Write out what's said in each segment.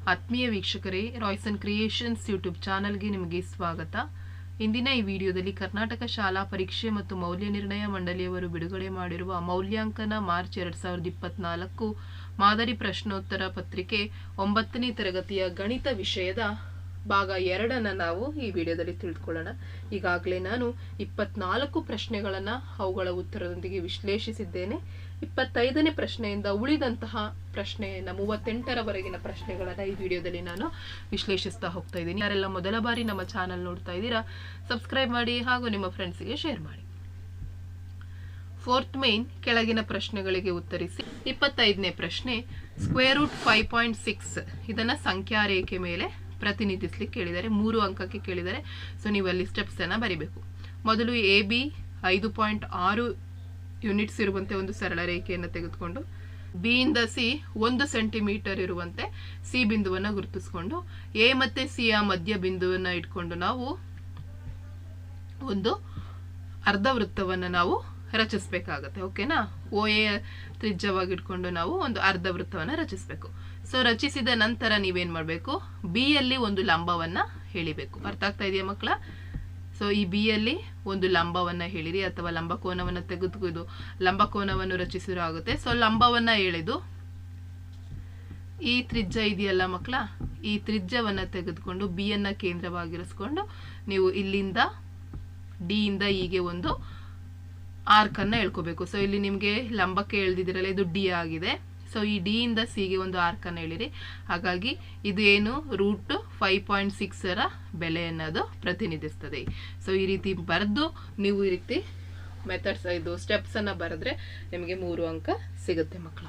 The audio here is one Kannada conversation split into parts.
ಆತ್ಮೀಯ ವೀಕ್ಷಕರೇ, ರಾಯ್ಸನ್ ಕ್ರಿಯೇಷನ್ಸ್ ಯೂಟ್ಯೂಬ್ ಚಾನಲ್ಗೆ ನಿಮಗೆ ಸ್ವಾಗತ. ಇಂದಿನ ಈ ವಿಡಿಯೋದಲ್ಲಿ ಕರ್ನಾಟಕ ಶಾಲಾ ಪರೀಕ್ಷೆ ಮತ್ತು ಮೌಲ್ಯ ನಿರ್ಣಯ ಮಂಡಳಿಯವರು ಬಿಡುಗಡೆ ಮಾಡಿರುವ ಮೌಲ್ಯಾಂಕನ ಮಾರ್ಚ್ 2024 ಮಾದರಿ ಪ್ರಶ್ನೋತ್ತರ ಪತ್ರಿಕೆ 9ನೇ ತರಗತಿಯ ಗಣಿತ ವಿಷಯದ ಭಾಗ 2 ನಾವು ಈ ವಿಡಿಯೋದಲ್ಲಿ ತಿಳಿದುಕೊಳ್ಳೋಣ. ಈಗಾಗಲೇ ನಾನು 24 ಪ್ರಶ್ನೆಗಳನ್ನು ಅವುಗಳ ಉತ್ತರದೊಂದಿಗೆ ವಿಶ್ಲೇಷಿಸಿದ್ದೇನೆ. 25ನೇ ಪ್ರಶ್ನೆಯಿಂದ ಉಳಿದಂತಹ ಪ್ರಶ್ನೆಯನ್ನು 38ರವರೆಗಿನ ಪ್ರಶ್ನೆಗಳನ್ನು ಈ ವಿಡಿಯೋದಲ್ಲಿ ನಾನು ವಿಶ್ಲೇಷಿಸ್ತಾ ಹೋಗ್ತಾ ಇದ್ದೀನಿ. ಯಾರೆಲ್ಲ ಮೊದಲ ಬಾರಿ ನಮ್ಮ ಚಾನಲ್ ನೋಡ್ತಾ ಇದ್ದೀರಾ, ಸಬ್ಸ್ಕ್ರೈಬ್ ಮಾಡಿ ಹಾಗೂ ನಿಮ್ಮ ಫ್ರೆಂಡ್ಸ್ಗೆ ಶೇರ್ ಮಾಡಿ. ಫೋರ್ತ್ ಮೇನ್ ಕೆಳಗಿನ ಪ್ರಶ್ನೆಗಳಿಗೆ ಉತ್ತರಿಸಿ. 25ನೇ ಪ್ರಶ್ನೆ, ಸ್ಕ್ವೇರ್ ರೂಟ್ 5.6 ಇದನ್ನ ಸಂಖ್ಯಾ ರೇಖೆ ಮೇಲೆ ಪ್ರತಿನಿಧಿಸಲಿಕ್ಕೆ ಕೇಳಿದರೆ 3 ಅಂಕಕ್ಕೆ ಕೇಳಿದರೆ. ಸೊ ನೀವು ಅಲ್ಲಿ ಸ್ಟೆಪ್ಸ್ ಅನ್ನ ಬರಿಬೇಕು. ಮೊದಲು AB 5.6 ಯೂನಿಟ್ಸ್ ಇರುವಂತೆ ಒಂದು ಸರಳ ರೇಖೆಯನ್ನು ತೆಗೆದುಕೊಂಡು ಬಿ ಇಂದ ಸಿ 1 ಸೆಂಟಿಮೀಟರ್ ಇರುವಂತೆ ಸಿ ಬಿಂದುವನ್ನ ಗುರುತಿಸಿಕೊಂಡು ಎ ಮತ್ತೆ ಸಿ ಯ ಮಧ್ಯ ಬಿಂದುವನ್ನ ಇಟ್ಕೊಂಡು ನಾವು ಒಂದು ಅರ್ಧ ವೃತ್ತವನ್ನ ನಾವು ರಚಿಸಬೇಕಾಗತ್ತೆ. ಓಕೆನಾ? OA ತ್ರಿಜ್ಯವಾಗಿ ಇಟ್ಕೊಂಡು ನಾವು ಒಂದು ಅರ್ಧ ವೃತ್ತವನ್ನ ರಚಿಸಬೇಕು. ಸೊ ರಚಿಸಿದ ನಂತರ ನೀವೇನ್ ಮಾಡಬೇಕು, ಬಿ ಯಲ್ಲಿ ಒಂದು ಲಂಬವನ್ನ ಎಳಿಬೇಕು. ಅರ್ಥ ಆಗ್ತಾ ಇದೆಯಾ ಮಕ್ಕಳ? ಸೊ ಈ ಬಿ ಯಲ್ಲಿ ಒಂದು ಲಂಬವನ್ನ ಎಳಿರಿ ಅಥವಾ ಲಂಬಕೋನವನ್ನ ತೆಗೆದುಕೊಂಡು ಲಂಬಕೋನವನ್ನು ರಚಿಸಿರೋ ಆಗುತ್ತೆ. ಸೊ ಲಂಬವನ್ನ ಎಳೆದು ಈ ತ್ರಿಜ್ಯ ಇದೆಯಲ್ಲ ಮಕ್ಕಳ, ಈ ತ್ರಿಜ್ಯವನ್ನ ತೆಗೆದುಕೊಂಡು ಬಿ ಯನ್ನ ಕೇಂದ್ರವಾಗಿರಿಸಿಕೊಂಡು ನೀವು ಇಲ್ಲಿಂದ ಡಿ ಇಂದ ಹೀಗೆ ಒಂದು ಆರ್ಕ್ ಅನ್ನ ಎಳ್ಕೋಬೇಕು. ಸೊ ಇಲ್ಲಿ ನಿಮ್ಗೆ ಲಂಬಕ್ಕೆ ಎಳ್ದಿದಿರಲ್ಲ, ಇದು ಡಿ ಆಗಿದೆ. ಸೊ ಈ ಡಿ ಇಂದ ಸಿಗೆ ಒಂದು ಆರ್ಕ್ ಅನ್ನ ಎಳಿರಿ. ಹಾಗಾಗಿ ಇದು ಏನು ರೂಟ್ 5.6 ಬೆಲೆ ಅನ್ನೋದು ಪ್ರತಿನಿಧಿಸ್ತದೆ. ಸೊ ಈ ರೀತಿ ಬರೆದು ನೀವು ಈ ರೀತಿ ಮೆಥಡ್ಸ್ ಇದು ಸ್ಟೆಪ್ಸ್ ಅನ್ನ ಬರೆದ್ರೆ ನಿಮಗೆ 3 ಅಂಕ ಸಿಗುತ್ತೆ ಮಕ್ಕಳ.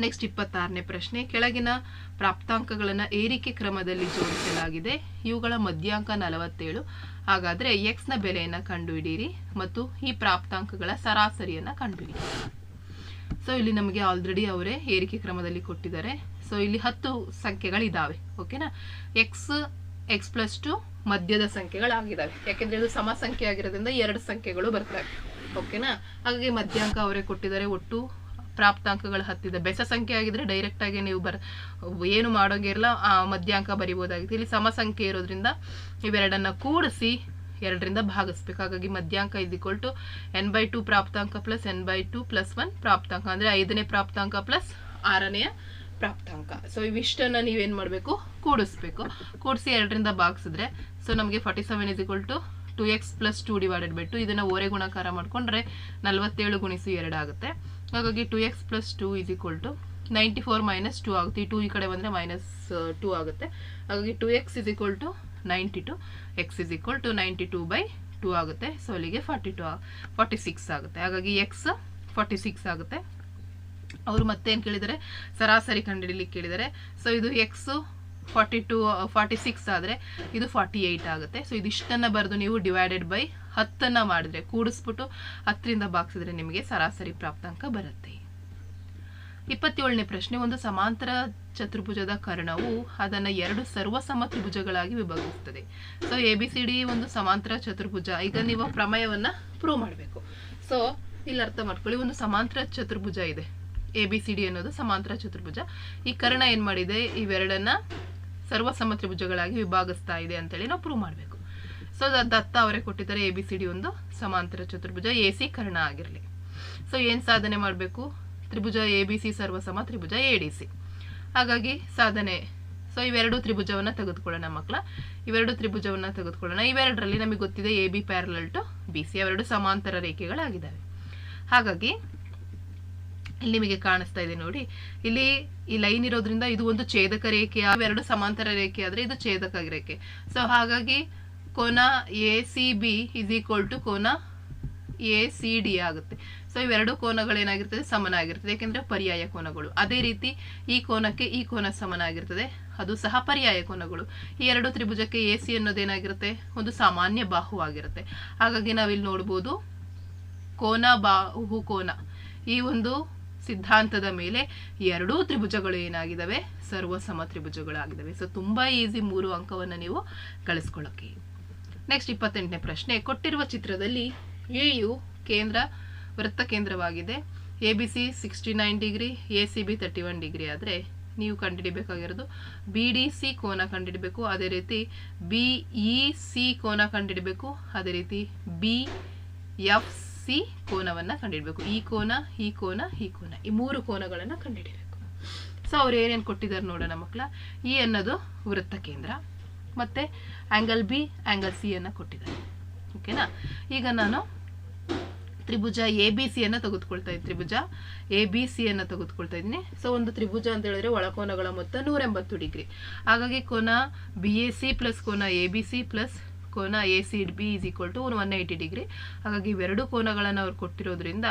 ನೆಕ್ಸ್ಟ್ 26ನೇ ಪ್ರಶ್ನೆ, ಕೆಳಗಿನ ಪ್ರಾಪ್ತಾಂಕಗಳನ್ನ ಏರಿಕೆ ಕ್ರಮದಲ್ಲಿ ಜೋಡಿಸಲಾಗಿದೆ. ಇವುಗಳ ಮಧ್ಯಾಂಕ 47. ಹಾಗಾದ್ರೆ x ನ ಬೆಲೆಯನ್ನ ಕಂಡುಹಿಡಿಯಿರಿ ಮತ್ತು ಈ ಪ್ರಾಪ್ತಾಂಕಗಳ ಸರಾಸರಿಯನ್ನ ಕಂಡುಹಿಡಿಯಿರಿ. ಸೊ ಇಲ್ಲಿ ನಮಗೆ ಆಲ್ರೆಡಿ ಅವರೇ ಏರಿಕೆ ಕ್ರಮದಲ್ಲಿ ಕೊಟ್ಟಿದ್ದಾರೆ. ಸೊ ಇಲ್ಲಿ 10 ಸಂಖ್ಯೆಗಳಿದಾವೆ. ಓಕೆನಾ? x+2 ಮಧ್ಯದ ಸಂಖ್ಯೆಗಳಾಗಿದ್ದಾವೆ. ಯಾಕೆಂದ್ರೆ ಇದು ಸಮ ಸಂಖ್ಯೆ ಆಗಿರೋದ್ರಿಂದ 2 ಸಂಖ್ಯೆಗಳು ಬರ್ತವೆ. ಓಕೆನಾ? ಹಾಗಾಗಿ ಮಧ್ಯಾಂಕ ಅವರೇ ಕೊಟ್ಟಿದ್ದಾರೆ. ಒಟ್ಟು ಪ್ರಾಪ್ತಾಂಕಗಳು 10 ಇದೆ. ಬೆಸ ಸಂಖ್ಯೆ ಆಗಿದ್ರೆ ಡೈರೆಕ್ಟ್ ಆಗಿ ನೀವು ಏನು ಮಾಡೋಂಗಿರಲ್ಲ, ಮಧ್ಯಾಂಕ ಬರಿಬೋದಾಗಿತ್ತು. ಇಲ್ಲಿ ಸಮ ಸಂಖ್ಯೆ ಇರೋದ್ರಿಂದ ಇವೆರಡನ್ನ ಕೂಡಿಸಿ 2ರಿಂದ ಭಾಗಿಸ್ಬೇಕು. ಹಾಗಾಗಿ ಮಧ್ಯಾಂಕ = n/2 ಪ್ರಾಪ್ತಾಂಕ ಪ್ಲಸ್ n/2 + 1 ಪ್ರಾಪ್ತಾಂಕ, ಅಂದ್ರೆ 5ನೇ ಪ್ರಾಪ್ತಾಂಕ ಪ್ಲಸ್ 6ನೇ ಪ್ರಾಪ್ತಾಂಕ. ಸೊ ಇವಿಷ್ಟನ್ನ ನೀವೇನ್ ಮಾಡ್ಬೇಕು, ಕೂಡಿಸ್ಬೇಕು. ಕೂಡಿಸಿ 2ರಿಂದ ಭಾಗಿಸಿದ್ರೆ ಸೊ ನಮಗೆ 47 = 2x + 2 / 2. ಇದನ್ನ ಓರೆ ಗುಣಾಕಾರ ಮಾಡ್ಕೊಂಡ್ರೆ 47 × 2 ಆಗುತ್ತೆ. ಹಾಗಾಗಿ 2x + 2 = 94 - 2 ಆಗುತ್ತೆ. ಈ 2 ಈ ಕಡೆ ಬಂದ್ರೆ -2 ಆಗುತ್ತೆ. ಹಾಗಾಗಿ 2x = 92, x = 92/2 ಆಗುತ್ತೆ. ಸೊ ಅಲ್ಲಿಗೆ 46 ಆಗುತ್ತೆ. ಹಾಗಾಗಿ x 46 ಆಗುತ್ತೆ. ಅವರು ಮತ್ತೇನು ಕೇಳಿದರೆ, ಸರಾಸರಿ ಕಂಡುಹಿಡಿಯಲಿಕ್ಕೆ ಕೇಳಿದರೆ. ಸೊ ಇದು x 46 ಆದರೆ ಇದು 48 ಆಗುತ್ತೆ. ಸೊ ಇದಿಷ್ಟನ್ನ ಬರೆದು ನೀವು /10 ಮಾಡಿದ್ರೆ, ಕೂಡಿಸ್ಬಿಟ್ಟು 10ರಿಂದ ಭಾಗಿಸಿದ್ರೆ ನಿಮಗೆ ಸರಾಸರಿ ಪ್ರಾಪ್ತಾಂಕ ಬರುತ್ತೆ. 27ನೇ ಪ್ರಶ್ನೆ, ಒಂದು ಸಮಾಂತರ ಚತುರ್ಭುಜದ ಕರ್ಣವು ಅದನ್ನ 2 ಸರ್ವಸಮ ತ್ರಿಭುಜಗಳಾಗಿ ವಿಭಜಿಸುತ್ತದೆ. ಸೊ ABCD ಒಂದು ಸಮಾಂತರ ಚತುರ್ಭುಜ. ಈಗ ನೀವು ಪ್ರಮೇಯವನ್ನ ಪ್ರೂವ್ ಮಾಡಬೇಕು. ಸೊ ಇಲ್ಲಿ ಅರ್ಥ ಮಾಡ್ಕೊಳ್ಳಿ, ಒಂದು ಸಮಾಂತರ ಚತುರ್ಭುಜ ಇದೆ. ABCD ಅನ್ನೋದು ಸಮಾಂತರ ಚತುರ್ಭುಜ. ಈ ಕರ್ಣ ಏನ್ ಮಾಡಿದೆ, ಇವೆರಡನ್ನ ಸರ್ವಸಮ ತ್ರಿಭುಜಗಳಾಗಿ ವಿಭಾಗಿಸ್ತಾ ಇದೆ ಅಂತೇಳಿ ನಾವು ಪ್ರೂವ್ ಮಾಡಬೇಕು. ಸೊ ದತ್ತ ಅವರೇ ಕೊಟ್ಟಿದ್ದಾರೆ ABCD ಒಂದು ಸಮಾಂತರ ಚತುರ್ಭುಜ, AC ಕರ್ಣ ಆಗಿರಲಿ. ಸೊ ಏನ್ ಸಾಧನೆ ಮಾಡಬೇಕು, ತ್ರಿಭುಜ ABC ಸರ್ವಸಮ ತ್ರಿಭುಜ ADC. ಹಾಗಾಗಿ ಸಾಧನೆ, ಸೊ ಇವೆರಡು ತ್ರಿಭುಜವನ್ನ ತೆಗೆದುಕೊಳ್ಳೋಣ ಮಕ್ಕಳ. ಇವೆರಡು ತ್ರಿಭುಜವನ್ನ ತೆಗೆದುಕೊಳ್ಳೋಣ. ಇವೆರಡರಲ್ಲಿ ನಮಗೆ ಗೊತ್ತಿದೆ AB ∥ BC, ಅವೆರಡು ಸಮಾಂತರ ರೇಖೆಗಳಾಗಿದ್ದಾವೆ. ಹಾಗಾಗಿ ಇಲ್ಲಿ ನಿಮಗೆ ಕಾಣಿಸ್ತಾ ಇದೆ ನೋಡಿ, ಇಲ್ಲಿ ಈ ಲೈನ್ ಇರೋದ್ರಿಂದ ಇದು ಒಂದು ಛೇದಕ ರೇಖೆ. ಇವೆರಡು ಸಮಾಂತರ ರೇಖೆ ಆದ್ರೆ ಇದು ಛೇದಕ ರೇಖೆ. ಸೊ ಹಾಗಾಗಿ ಕೋನ ACB = ಕೋನ ACD ಆಗುತ್ತೆ. ಸೊ ಇವೆರಡು ಕೋನಗಳು ಏನಾಗಿರ್ತದೆ, ಸಮನಾಗಿರ್ತದೆ. ಯಾಕೆಂದ್ರೆ ಪರ್ಯಾಯ ಕೋನಗಳು. ಅದೇ ರೀತಿ ಈ ಕೋನಕ್ಕೆ ಈ ಕೋನ ಸಮನಾಗಿರ್ತದೆ, ಅದು ಸಹ ಪರ್ಯಾಯ ಕೋನಗಳು. ಈ ಎರಡು ತ್ರಿಭುಜಕ್ಕೆ AC ಅನ್ನೋದೇನಾಗಿರುತ್ತೆ, ಒಂದು ಸಾಮಾನ್ಯ ಬಾಹುವಾಗಿರುತ್ತೆ. ಹಾಗಾಗಿ ನಾವಿಲ್ಲಿ ನೋಡ್ಬೋದು ಕೋನ ಬಾಹು ಕೋನ, ಈ ಒಂದು ಸಿದ್ಧಾಂತದ ಮೇಲೆ ಎರಡೂ ತ್ರಿಭುಜಗಳು ಏನಾಗಿದ್ದಾವೆ, ಸರ್ವಸಮ ತ್ರಿಭುಜಗಳಾಗಿದ್ದಾವೆ. ಸೊ ತುಂಬಾ ಈಸಿ, 3 ಅಂಕವನ್ನ ನೀವು ಗಳಿಸ್ಕೊಳ್ಳೋಕೆ. ನೆಕ್ಸ್ಟ್ 28ನೇ ಪ್ರಶ್ನೆ, ಕೊಟ್ಟಿರುವ ಚಿತ್ರದಲ್ಲಿ AU ಕೇಂದ್ರ ವೃತ್ತ ಕೇಂದ್ರವಾಗಿದೆ. ABC 69 ಡಿಗ್ರಿ, ACB 31 ಡಿಗ್ರಿ ಆದರೆ ನೀವು ಕಂಡುಹಿಡಿಬೇಕಾಗಿರೋದು BDC ಕೋನ ಕಂಡುಹಿಡಬೇಕು, ಅದೇ ರೀತಿ BEC ಕೋನ ಕಂಡುಹಿಡಬೇಕು, ಅದೇ ರೀತಿ BFC ಕೋನವನ್ನು ಕಂಡುಹಿಡಬೇಕು. ಈ ಕೋನ, ಈ ಕೋನ, ಈ ಕೋನ, ಈ 3 ಕೋನಗಳನ್ನು ಕಂಡುಹಿಡಬೇಕು. ಸೊ ಅವ್ರು ಏನೇನು ಕೊಟ್ಟಿದ್ದಾರೆ ನೋಡೋಣ ಮಕ್ಕಳ. ಇ ಅನ್ನೋದು ವೃತ್ತ ಕೇಂದ್ರ, ಮತ್ತು ಆ್ಯಂಗಲ್ ಬಿ, ಆ್ಯಂಗಲ್ ಸಿ ಅನ್ನು ಕೊಟ್ಟಿದ್ದಾರೆ. ಓಕೆನಾ. ಈಗ ನಾನು ತ್ರಿಭುಜ ABC ಅನ್ನು ತೆಗೆದುಕೊಳ್ತಾ ಇದ್ದೀನಿ, ತ್ರಿಭುಜ ABC ಅನ್ನು ತೆಗೆದುಕೊಳ್ತಾ ಇದ್ದೀನಿ. ಸೊ ಒಂದು ತ್ರಿಭುಜ ಅಂತ ಹೇಳಿದ್ರೆ ಒಳಕೋನಗಳ ಮೊತ್ತ 180 ಡಿಗ್ರಿ. ಹಾಗಾಗಿ ಕೋನ BAC ಪ್ಲಸ್ ಕೋನ ABC ಪ್ಲಸ್ ಕೋನ ACB is equal to 180 degree. ಹಾಗಾಗಿ ಇವೆರಡು ಕೋನಗಳನ್ನು ಅವ್ರು ಕೊಟ್ಟಿರೋದ್ರಿಂದ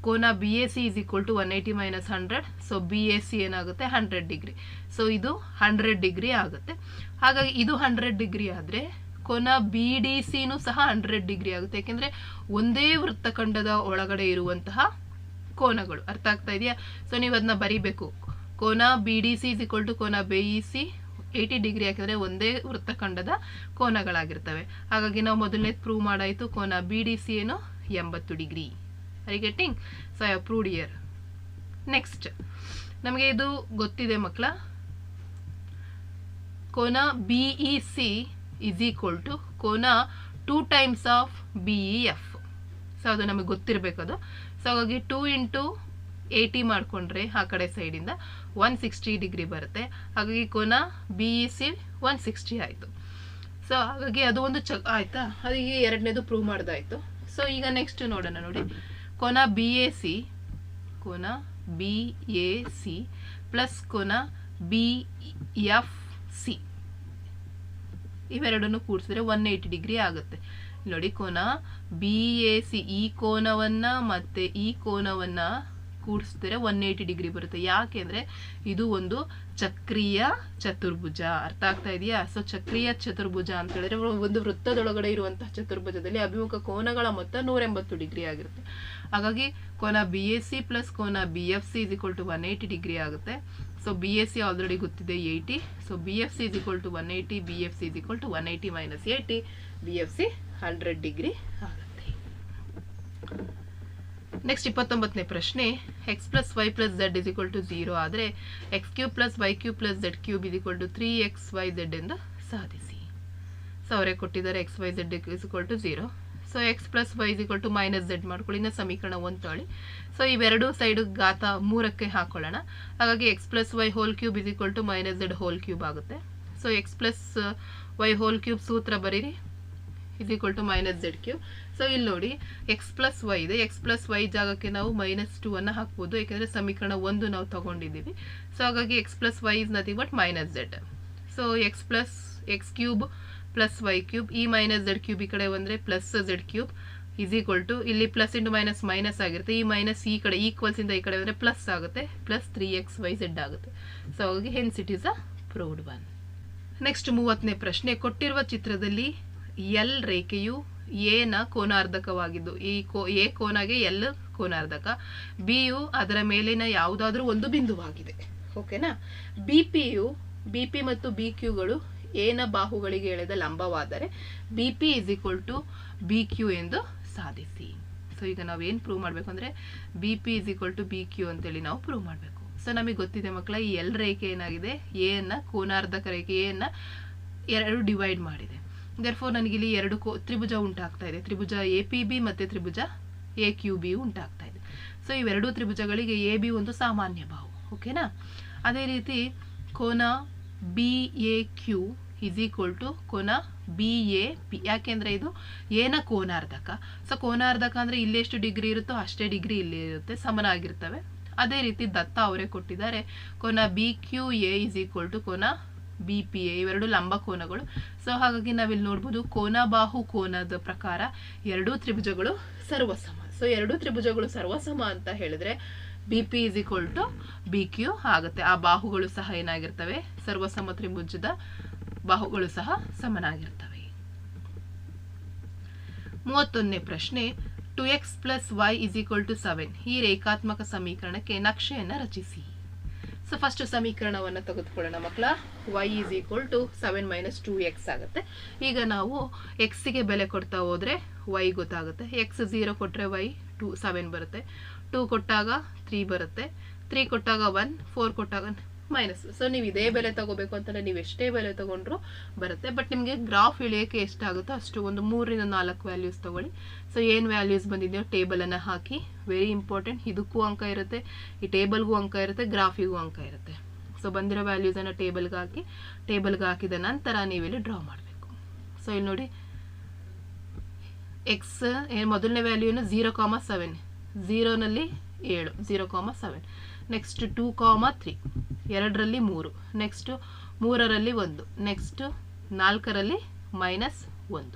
ಕೋನ BAC is equal to 180 minus 100. So BAC ಏನಾಗುತ್ತೆ 100 ಡಿಗ್ರಿ. ಸೊ ಇದು 100 ಡಿಗ್ರಿ ಆಗುತ್ತೆ. ಹಾಗಾಗಿ ಇದು 100 ಡಿಗ್ರಿ ಆದರೆ ಕೋನ BDCನೂ ಸಹ 100 ಡಿಗ್ರಿ ಆಗುತ್ತೆ. ಯಾಕೆಂದರೆ ಒಂದೇ ವೃತ್ತಖಂಡದ ಒಳಗಡೆ ಇರುವಂತಹ ಕೋನಗಳು. ಅರ್ಥ ಆಗ್ತಾ ಇದೆಯಾ? ಸೊ ನೀವು ಅದನ್ನ ಬರೀಬೇಕು. ಕೋನ BDC ಈಸ್ ಈಕ್ವಲ್ ಟು ಕೋನ BEC 80 ಡಿಗ್ರಿ, ಯಾಕೆಂದರೆ ಒಂದೇ ವೃತ್ತಖಂಡದ ಕೋನಗಳಾಗಿರ್ತವೆ. ಹಾಗಾಗಿ ನಾವು ಮೊದಲನೇ ಪ್ರೂವ್ ಮಾಡಾಯಿತು, ಕೋನ BDC ಏನು 80 degree. Are you getting? So I have proved here. Next, ನಮಗೆ ಇದು ಗೊತ್ತಿದೆ ಮಕ್ಕಳ. ಕೋನ BEC is equal to ಕೋನ 2 times of BEF. ಸೊ ಅದು ನಮಗೆ ಗೊತ್ತಿರಬೇಕದು. ಸೊ ಹಾಗಾಗಿ 2 into 80 ಮಾಡಿಕೊಂಡ್ರೆ ಆ ಕಡೆ ಸೈಡಿಂದ 160 ಡಿಗ್ರಿ ಬರುತ್ತೆ. ಹಾಗಾಗಿ ಕೋನ BEC 160 ಆಯಿತು. ಸೊ ಹಾಗಾಗಿ ಅದು ಒಂದು ಆಯಿತಾ. ಅದಕ್ಕೆ ಎರಡನೇದು ಪ್ರೂವ್ ಮಾಡೋದಾಯಿತು. ಸೊ ಈಗ ನೆಕ್ಸ್ಟ್ ನೋಡೋಣ ನೋಡಿ. ಕೋನ BAC ಪ್ಲಸ್ ಕೋನ BFC ಇವೆರಡನ್ನು ಕೂಡಿಸಿದ್ರೆ 180 ಡಿಗ್ರಿ ಆಗುತ್ತೆ. ನೋಡಿ, ಕೋನ BAC ಈ ಕೋನವನ್ನ ಮತ್ತೆ ಈ ಕೋನವನ್ನ ಕೂಡಿಸಿದ್ರೆ 180 ಡಿಗ್ರಿ ಬರುತ್ತೆ. ಯಾಕೆಂದ್ರೆ ಇದು ಒಂದು ಚಕ್ರೀಯ ಚತುರ್ಭುಜ. ಅರ್ಥ ಆಗ್ತಾ ಇದೆಯಾ? ಸೊ ಚಕ್ರೀಯ ಚತುರ್ಭುಜ ಅಂತ ಹೇಳಿದ್ರೆ ಒಂದು ವೃತ್ತದೊಳಗಡೆ ಇರುವಂತಹ ಚತುರ್ಭುಜದಲ್ಲಿ ಅಭಿಮುಖ ಕೋನಗಳ ಮೊತ್ತ 180 ಡಿಗ್ರಿ ಆಗಿರುತ್ತೆ. ಹಾಗಾಗಿ ಕೋನ BAC ಪ್ಲಸ್ ಕೋನ BFC is equal to 180 degree ಆಗುತ್ತೆ. ಸೊ BAC ಆಲ್ರೆಡಿ ಗೊತ್ತಿದೆ 80. So BFC is equal to 180, BFC is equal to 180 minus 80, BFC 100 degree ಆಗುತ್ತೆ. ನೆಕ್ಸ್ಟ್ 29ನೇ ಪ್ರಶ್ನೆ. X plus y plus z is equal to 0 ಆದರೆ x³ plus y³ plus z³ is equal to 3xyz ಎಂದು ಸಾಧಿಸಿ. ಸೊ ಅವರೇ ಕೊಟ್ಟಿದ್ದಾರೆ xyz is equal to 0. So X plus y is equal to minus z ಮಾಡ್ಕೊಳ್ಳಿ. ಇನ್ನು ಸಮೀಕರಣ 1 ತೊಗೊಳ್ಳಿ. ಸೊ ಇವೆರಡು ಸೈಡು ಘಾತ 3ಕ್ಕೆ ಹಾಕೊಳ್ಳೋಣ. ಹಾಗಾಗಿ X plus Y whole cube is equal to minus Z whole cube ಆಗುತ್ತೆ. So X plus Y whole cube ಸೂತ್ರ ಬರೀರಿ, is equal to minus z³. So ಇಲ್ಲಿ ನೋಡಿ, ಎಕ್ಸ್ ಪ್ಲಸ್ ವೈ ಇದೆ. ಎಕ್ಸ್ ಪ್ಲಸ್ ವೈ ಜಾಗಕ್ಕೆ ನಾವು -2 ಅನ್ನು ಹಾಕ್ಬೋದು, ಯಾಕೆಂದರೆ ಸಮೀಕರಣ 1 ನಾವು ತಗೊಂಡಿದ್ದೀವಿ. ಸೊ ಹಾಗಾಗಿ X plus y is nothing but minus z. So X plus x³ plus y³ ಈ ಮೈನಸ್ z³ ಈ ಕಡೆ ಬಂದರೆ plus z³ is equal to ಇಲ್ಲಿ ಪ್ಲಸ್ ಇಂಟು ಮೈನಸ್ ಮೈನಸ್ ಆಗಿರುತ್ತೆ. ಈ ಮೈನಸ್ ಈ ಕಡೆ ಈಕ್ವಲ್ಸ್ ಇಂದ ಈ ಕಡೆ ಬಂದರೆ ಪ್ಲಸ್ ಆಗುತ್ತೆ, ಪ್ಲಸ್ 3xyz ಆಗುತ್ತೆ. ಸೊ ಹಾಗಾಗಿ hence it is a proved one. Next 30ನೇ ಪ್ರಶ್ನೆ. ಕೊಟ್ಟಿರುವ ಚಿತ್ರದಲ್ಲಿ ಎಲ್ ರೇಖೆಯು ಎನ ಕೋನಾರ್ಧಕವಾಗಿದ್ದು, ಎ ಕೋನಗೆ ಎಲ್ ಕೋನಾರ್ಧಕ, ಬಿ ಯು ಅದರ ಮೇಲಿನ ಯಾವುದಾದ್ರೂ ಒಂದು ಬಿಂದುವಾಗಿದೆ. ಓಕೆನಾ. ಬಿಪಿ ಮತ್ತು BQಗಳು ಎನ ಬಾಹುಗಳಿಗೆ ಎಳೆದ ಲಂಬವಾದರೆ BP is equal to BQ ಎಂದು ಸಾಧಿಸಿ. ಸೊ ಈಗ ನಾವೇನು ಪ್ರೂವ್ ಮಾಡಬೇಕು ಅಂದರೆ BP is equal to BQ ಅಂತೇಳಿ ನಾವು ಪ್ರೂವ್ ಮಾಡಬೇಕು. ಸೊ ನಮಗೆ ಗೊತ್ತಿದೆ ಮಕ್ಕಳ, ಈ ಎಲ್ ರೇಖೆ ಏನಾಗಿದೆ, ಎನ ಕೋನಾರ್ಧಕ ರೇಖೆ ಎನ 2 ಡಿವೈಡ್ ಮಾಡಿದೆ. ದೇರ್ಫೋರ್ ನನಗಿಲ್ಲಿ 2 ತ್ರಿಭುಜ ಉಂಟಾಗ್ತಾ ಇದೆ. ತ್ರಿಭುಜ APB ಮತ್ತು ತ್ರಿಭುಜ AQB ಉಂಟಾಗ್ತಾ ಇದೆ. ಸೊ ಇವೆರಡೂ ತ್ರಿಭುಜಗಳಿಗೆ AB ಒಂದು ಸಾಮಾನ್ಯ ಬಾಹು. ಓಕೆನಾ. ಅದೇ ರೀತಿ ಕೋನ BAQ ಇಸ್ ಈಕ್ವಲ್ ಟು ಕೋನ BAP, ಯಾಕೆಂದರೆ ಇದು ಏನ ಕೋನಾರ್ಧಕ. ಸೊ ಕೋನಾರ್ಧಕ ಅಂದರೆ ಇಲ್ಲಿ ಎಷ್ಟು ಡಿಗ್ರಿ ಇರುತ್ತೋ ಅಷ್ಟೇ ಡಿಗ್ರಿ ಇಲ್ಲಿ ಇರುತ್ತೆ, ಸಮನಾಗಿರ್ತವೆ. ಅದೇ ರೀತಿ ದತ್ತ ಅವರೇ ಕೊಟ್ಟಿದ್ದಾರೆ. ಕೋನ BQA ಇಸ್ ಈಕ್ವಲ್ ಟು ಕೋನ BPA, ಇವೆರಡು ಲಂಬ ಕೋನಗಳು. ಸೊ ಹಾಗಾಗಿ ನಾವಿಲ್ಲಿ ನೋಡ್ಬೋದು ಕೋನ ಬಾಹು ಕೋನದ ಪ್ರಕಾರ ಎರಡೂ ತ್ರಿಭುಜಗಳು ಸರ್ವಸಮ. ಸೊ ಎರಡೂ ತ್ರಿಭುಜಗಳು ಸರ್ವಸಮ ಅಂತ ಹೇಳಿದ್ರೆ BP is equal to BQ ಆಗುತ್ತೆ. ಆ ಬಾಹುಗಳು ಸಹ ಏನಾಗಿರ್ತವೆ, ಸರ್ವಸಮ ತ್ರಿಭುಜದ ಬಾಹುಗಳು ಸಹ ಸಮನಾಗಿರ್ತವೆ. 31ನೇ ಪ್ರಶ್ನೆ. 2x plus y is equal to 7 ಈ ರೇಖಾತ್ಮಕ ಸಮೀಕರಣಕ್ಕೆ ನಕ್ಷೆಯನ್ನು ರಚಿಸಿ. ಸೊ ಫಸ್ಟ್ ಸಮೀಕರಣವನ್ನು ತೆಗೆದುಕೊಳ್ಳೋಣ ಮಕ್ಕಳ. y is equal to 7 minus 2x ಆಗುತ್ತೆ. ಈಗ ನಾವು ಎಕ್ಸ್ಗೆ ಬೆಲೆ ಕೊಡ್ತಾ ಹೋದರೆ y ಗೊತ್ತಾಗುತ್ತೆ. x 0 ಕೊಟ್ಟರೆ y 7 ಬರುತ್ತೆ, 2 ಕೊಟ್ಟಾಗ 3 ಬರುತ್ತೆ, 3 ಕೊಟ್ಟಾಗ 1, 4 ಕೊಟ್ಟಾಗ ಮೈನಸ್. ಸೊ ನೀವು ಇದೇ ಬೆಲೆ ತಗೋಬೇಕು ಅಂತಂದ್ರೆ ನೀವು ಎಷ್ಟೇ ಬೆಲೆ ತಗೊಂಡ್ರು ಬರುತ್ತೆ. ಬಟ್ ನಿಮಗೆ ಗ್ರಾಫ್ ಇಳಿಯೋಕ್ಕೆ ಎಷ್ಟಾಗುತ್ತೋ ಅಷ್ಟು ಒಂದು 3 ರಿಂದ 4 ವ್ಯಾಲ್ಯೂಸ್ ತಗೊಳ್ಳಿ. ಸೊ ಏನು ವ್ಯಾಲ್ಯೂಸ್ ಬಂದಿದೆಯೋ ಟೇಬಲನ್ನು ಹಾಕಿ. ವೆರಿ ಇಂಪಾರ್ಟೆಂಟ್, ಇದಕ್ಕೂ ಅಂಕ ಇರುತ್ತೆ, ಈ ಟೇಬಲ್ಗೂ ಅಂಕ ಇರುತ್ತೆ, ಗ್ರಾಫಿಗೂ ಅಂಕ ಇರುತ್ತೆ. ಸೊ ಬಂದಿರೋ ವ್ಯಾಲ್ಯೂಸನ್ನು ಟೇಬಲ್ಗೆ ಹಾಕಿದ ನಂತರ ನೀವಿಲ್ಲಿ ಡ್ರಾ ಮಾಡಬೇಕು. ಸೊ ಇಲ್ಲಿ ನೋಡಿ, ಎಕ್ಸ್ ಮೊದಲನೇ ವ್ಯಾಲ್ಯೂನ 0,7, 0ನಲ್ಲಿ 7, 0,7. ನೆಕ್ಸ್ಟ್ 2,3, 2ರಲ್ಲಿ 3, ನೆಕ್ಸ್ಟ್ 3ರಲ್ಲಿ 1, ನೆಕ್ಸ್ಟ್ 4ರಲ್ಲಿ -1.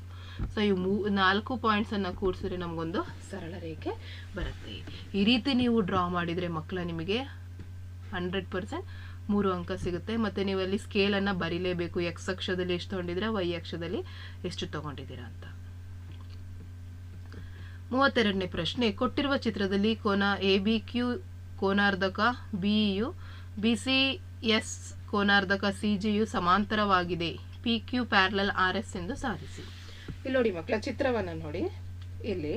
ಸೊ ಈ 4 ಪಾಯಿಂಟ್ಸನ್ನು ಕೂಡಿಸಿದ್ರೆ ನಮಗೊಂದು ಸರಳ ರೇಖೆ ಬರುತ್ತೆ. ಈ ರೀತಿ ನೀವು ಡ್ರಾ ಮಾಡಿದರೆ ಮಕ್ಕಳ ನಿಮಗೆ 100% 3 ಅಂಕ ಸಿಗುತ್ತೆ. ಮತ್ತು ನೀವು ಅಲ್ಲಿ ಸ್ಕೇಲನ್ನು ಬರೀಲೇಬೇಕು, ಎಕ್ಸ್ ಅಕ್ಷದಲ್ಲಿ ಎಷ್ಟು ತೊಗೊಂಡಿದ್ದೀರಾ, ವೈ ಅಕ್ಷದಲ್ಲಿ ಎಷ್ಟು ತೊಗೊಂಡಿದ್ದೀರಾ ಅಂತ. 32ನೇ ಪ್ರಶ್ನೆ, ಕೊಟ್ಟಿರುವ ಚಿತ್ರದಲ್ಲಿ ಕೋನ ABQ ಕೋನಾರ್ಧಕ BEಯು BCS ಕೋನಾರ್ಧಕ CGಯು ಸಮಾಂತರವಾಗಿದೆ, PQ parallel RS ಎಂದು ಸಾಧಿಸಿ. ಇಲ್ಲಿ ನೋಡಿ ಮಕ್ಕಳ, ಚಿತ್ರವನ್ನು ನೋಡಿ. ಇಲ್ಲಿ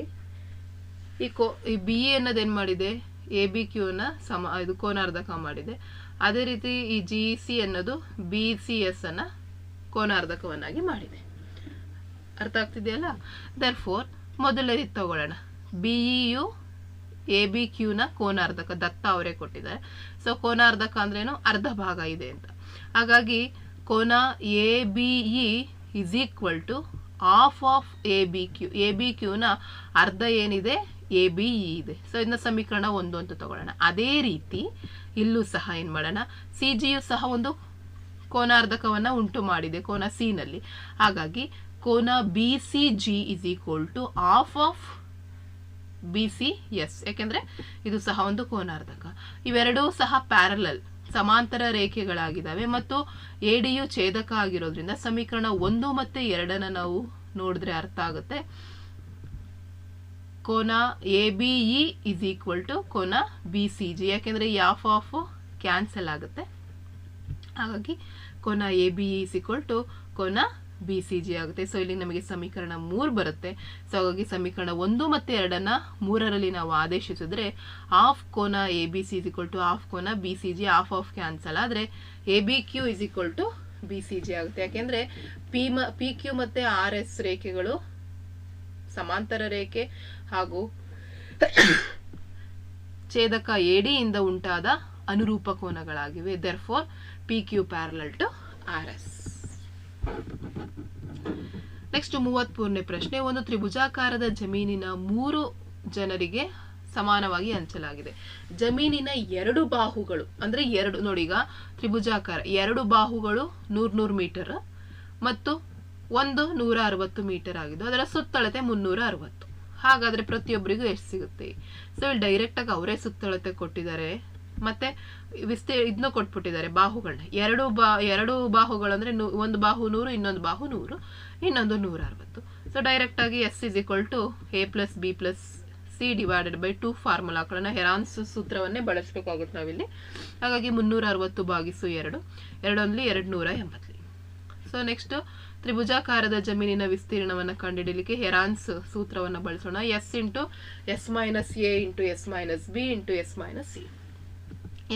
ಈ BE ಅನ್ನೋದೇನು ಮಾಡಿದೆ, ABQನ ಇದು ಕೋನಾರ್ಧಕ ಮಾಡಿದೆ. ಅದೇ ರೀತಿ ಈ GC ಅನ್ನೋದು BCS ಅನ್ನ ಕೋನಾರ್ಧಕವನ್ನಾಗಿ ಮಾಡಿದೆ. ಅರ್ಥ ಆಗ್ತಿದೆಯಲ್ಲ? ದರ್ಫೋರ್ ಮೊದಲ ರೀತಿ ತಗೊಳ್ಳೋಣ. BEಯು ABQನ ಕೋನಾರ್ಧಕ, ದತ್ತ ಅವರೇ ಕೊಟ್ಟಿದ್ದಾರೆ. ಸೊ ಕೋನಾರ್ಧಕ ಅಂದ್ರೇನು, ಅರ್ಧ ಭಾಗ ಇದೆ ಅಂತ. ಹಾಗಾಗಿ ಕೋನ ABE is equal to half of ABQನ ಅರ್ಧ ಏನಿದೆ ABE ಇದೆ. ಸೊ ಇದನ್ನ ಸಮೀಕರಣ 1 ಅಂತ ತಗೊಳ್ಳೋಣ. ಅದೇ ರೀತಿ ಇಲ್ಲೂ ಸಹ ಏನು ಮಾಡೋಣ, CGಯು ಸಹ ಒಂದು ಕೋನಾರ್ಧಕವನ್ನ ಉಂಟು ಮಾಡಿದೆ ಕೋನ C ನಲ್ಲಿ. ಹಾಗಾಗಿ ಕೋನ BCG is equal to half of BCS, ಯಾಕೆಂದ್ರೆ ಇದು ಸಹ ಒಂದು ಕೋನಾರ್ಧಕ. ಇವೆರಡೂ ಸಹ ಪ್ಯಾರಲಲ್ ಸಮಾಂತರ ರೇಖೆಗಳಾಗಿದ್ದಾವೆ ಮತ್ತು ADಯು ಛೇದಕ ಆಗಿರೋದ್ರಿಂದ ಸಮೀಕರಣ 1 ಮತ್ತು 2 ನಾವು ನೋಡಿದ್ರೆ ಅರ್ಥ ಆಗುತ್ತೆ. ಕೋನ ABE ಇಸ್ ಈಕ್ವಲ್ ಟು ಕೋನ BCG, ಯಾಕೆಂದ್ರೆ ಈ ಹಾಫ್ ಆಫ್ ಕ್ಯಾನ್ಸಲ್ ಆಗುತ್ತೆ. ಹಾಗಾಗಿ ಕೋನ ABE ಇಸ್ ಈಕ್ವಲ್ ಟು ಕೋನ BCG ಆಗುತ್ತೆ. ಸೊ ಇಲ್ಲಿ ನಮಗೆ ಸಮೀಕರಣ 3 ಬರುತ್ತೆ. ಸೊ ಹಾಗಾಗಿ ಸಮೀಕರಣ 1 ಮತ್ತು 2 3ರಲ್ಲಿ ನಾವು ಆದೇಶಿಸಿದ್ರೆ ಹಾಫ್ ಕೋನ ABC is equal to half ಕೋನ BCG, ಹಾಫ್ ಆಫ್ ಕ್ಯಾನ್ಸಲ್ ಆದರೆ ABQ is equal to BCG ಆಗುತ್ತೆ. ಯಾಕೆಂದ್ರೆ PQ ಮತ್ತು RS ರೇಖೆಗಳು ಸಮಾಂತರ ರೇಖೆ ಹಾಗೂ ಛೇದಕ AD ಇಂದ ಉಂಟಾದ ಅನುರೂಪ ಕೋನಗಳಾಗಿವೆ. therefore PQ parallel to RS. Next 33ನೇ ಪ್ರಶ್ನೆ, ಒಂದು ತ್ರಿಭುಜಾಕಾರದ ಜಮೀನಿನ 3 ಜನರಿಗೆ ಸಮಾನವಾಗಿ ಹಂಚಲಾಗಿದೆ. ಜಮೀನಿನ 2 ಬಾಹುಗಳು ಅಂದ್ರೆ 2 ನೋಡಿ, ಈಗ ತ್ರಿಭುಜಾಕಾರ 2 ಬಾಹುಗಳು 100 ಮೀಟರ್ ಮತ್ತು ಒಂದು 160 ಮೀಟರ್ ಆಗಿದ್ದು ಅದರ ಸುತ್ತಳತೆ 360. ಹಾಗಾದ್ರೆ ಪ್ರತಿಯೊಬ್ಬರಿಗೂ ಎಷ್ಟು ಸಿಗುತ್ತೆ? ಸೊ ಇಲ್ಲಿ ಡೈರೆಕ್ಟ್ ಆಗಿ ಅವರೇ ಸುತ್ತಳತೆ ಕೊಟ್ಟಿದ್ದಾರೆ ಮತ್ತೆ ಇದನ್ನ ಕೊಟ್ಬಿಟ್ಟಿದ್ದಾರೆ ಬಾಹುಗಳನ್ನ. 2 ಬಾಹುಗಳು ಅಂದ್ರೆ ಒಂದು ಬಾಹು 100, ಇನ್ನೊಂದು ಬಾಹು 100, ಇನ್ನೊಂದು 160. ಸೊ ಡೈರೆಕ್ಟ್ ಆಗಿ S is equal to A plus B plus C divided by 2 ಫಾರ್ಮುಲಾಗಳನ್ನ ಹೆರಾನ್ಸ್ ಸೂತ್ರವನ್ನೇ ಬಳಸಬೇಕಾಗುತ್ತೆ ನಾವಿಲ್ಲಿ. ಹಾಗಾಗಿ 360 ಭಾಗಿಸು 2, 280. ಸೊ ನೆಕ್ಸ್ಟ್ ತ್ರಿಭುಜಾಕಾರದ ಜಮೀನಿನ ವಿಸ್ತೀರ್ಣವನ್ನು ಕಂಡುಹಿಡಿಯಲಿಕ್ಕೆ ಹೆರಾನ್ಸ್ ಸೂತ್ರವನ್ನು ಬಳಸೋಣ. S into S minus A into S minus B into S minus C.